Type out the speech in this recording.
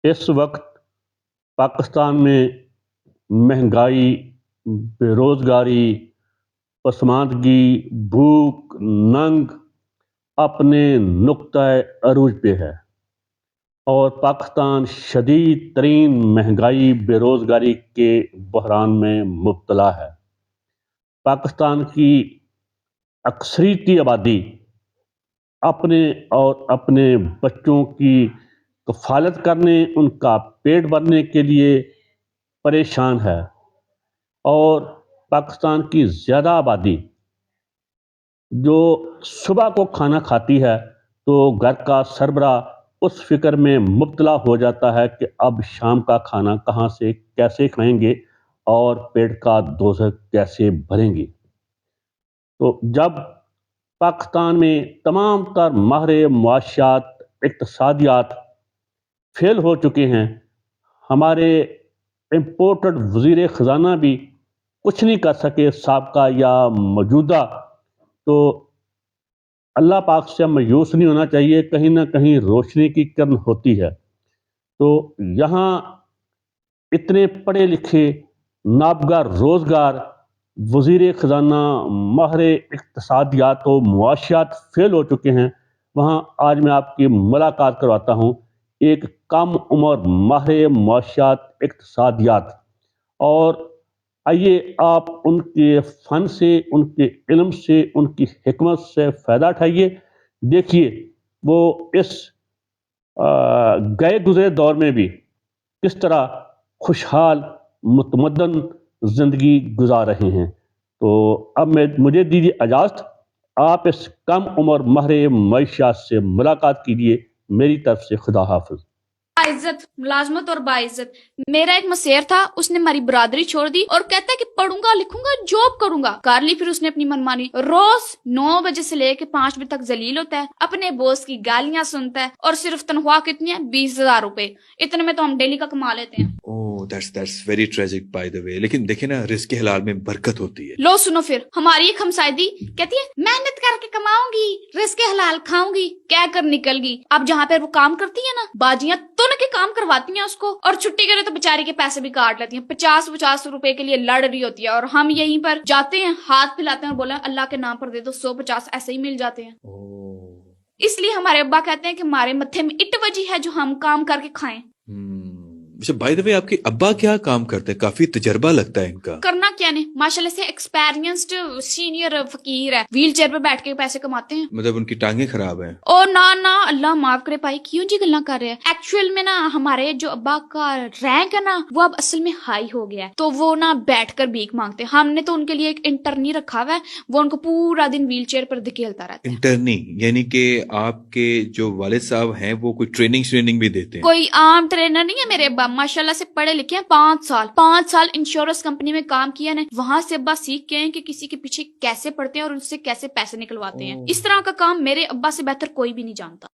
इस वक्त पाकिस्तान में महंगाई, बेरोज़गारी, पसमानदगी, भूख, नंग अपने नुक्ताए अरूज पे है और पाकिस्तान शदीद तरीन महंगाई, बेरोज़गारी के बहरान में मुब्तला है। पाकिस्तान की अक्सरियती आबादी अपने और अपने बच्चों की कफ़ालत करने, उनका पेट भरने के लिए परेशान है और पाकिस्तान की ज़्यादा आबादी जो सुबह को खाना खाती है तो घर का सरबरा उस फ़िक्र में मुब्तला हो जाता है कि अब शाम का खाना कहाँ से कैसे खाएंगे और पेट का दोज़ख कैसे भरेंगे। तो जब पाकिस्तान में तमाम तर माहिर मुआशियात, इक़्तिसादियात फेल हो चुके हैं, हमारे इम्पोर्टेड वज़ीर ख़ज़ाना भी कुछ नहीं कर सके साबका या मौजूदा, तो अल्लाह पाक से मायूस नहीं होना चाहिए, कहीं ना कहीं रोशनी की किरण होती है। तो यहाँ इतने पढ़े लिखे नाबगा रोज़गार वज़ीर ख़ज़ाना माहिर इक़्तिसादियात व मुआशियात फेल हो चुके हैं, वहाँ आज मैं आपकी मुलाकात करवाता हूँ एक कम उम्र माहिर मुआशियात इक़्तिसादियात, और आइए आप उनके फ़न से, उनके इल्म से, उनकी हिकमत से फ़ायदा उठाइए। देखिए वो इस गए गुज़रे दौर में भी किस तरह खुशहाल मुतमद्दन ज़िंदगी गुजार रहे हैं। तो अब मुझे दीजिए इजाज़त, आप इस कम उम्र माहिर मईशत से मुलाकात कीजिए। मेरी तरफ से खुदा हाफ़िज़। इज्जत, मुलाजमत और बाइज्जत। मेरा एक मसेर था, उसने हमारी बरादरी छोड़ दी और कहता है कि पढ़ूंगा लिखूंगा जॉब करूंगा। कर ली फिर उसने अपनी मनमानी। रोज 9 बजे से लेके 5 बजे तक जलील होता है, अपने बॉस की गालियां सुनता है और सिर्फ तनख्वाह कितनी है? 20,000 रुपए। इतने में तो हम डेली का कमा लेते हैं। Oh that's very tragic by the way. लेकिन देखिए ना, रिस्क हलाल में बरकत होती है। लो सुनो फिर, हमारी एक हमसायदी कहती है मेहनत करके कमाऊंगी, रिस्क हलाल खाऊंगी, क्या कर निकल गई। अब जहाँ पे वो काम करती है ना, बाजियां तुन के काम करवाती हैं उसको, और छुट्टी करे तो बेचारी के पैसे भी काट लेती हैं। 50-50 रुपए के लिए लड़ रही होती है और हम यहीं पर जाते हैं, हाथ फैलाते हैं और बोला अल्लाह के नाम पर दे दो, 150 ऐसे ही मिल जाते हैं। इसलिए हमारे अब्बा कहते हैं कि हमारे मत्थे में इट वजी है जो हम काम करके खाएं। अच्छा, बाय द वे आपके अब्बा क्या काम करते हैं? काफी तजर्बा लगता है इनका। करना क्या नहीं, माशाल्लाह से एक्सपीरियंस्ड सीनियर फकीर है, व्हील चेयर पे बैठ के पैसे कमाते हैं। मतलब उनकी टांगे खराब हैं? ओ ना ना, अल्लाह माफ करे भाई, क्यों जी गल्ला कर रहे हैं। एक्चुअल में ना हमारे जो अब्बा का रैंक है ना, वो अब असल में हाई हो गया है, तो वो ना बैठकर भीख मांगते हैं। हमने तो उनके लिए एक इंटर्नी रखा हुआ है, वो उनको पूरा दिन व्हील चेयर पर धकेलता रहता है। इंटर्नी यानी कि आपके जो वालिद साहब हैं वो कोई ट्रेनिंग भी देते हैं? कोई आम ट्रेनर नहीं है मेरे अब्बा, माशाल्लाह से पढ़े लिखे हैं। 5 साल इंश्योरेंस कंपनी में काम किया ने, वहां से अब्बा सीख के हैं कि किसी के पीछे कैसे पड़ते हैं और उनसे कैसे पैसे निकलवाते हैं। इस तरह का काम मेरे अब्बा से बेहतर कोई भी नहीं जानता।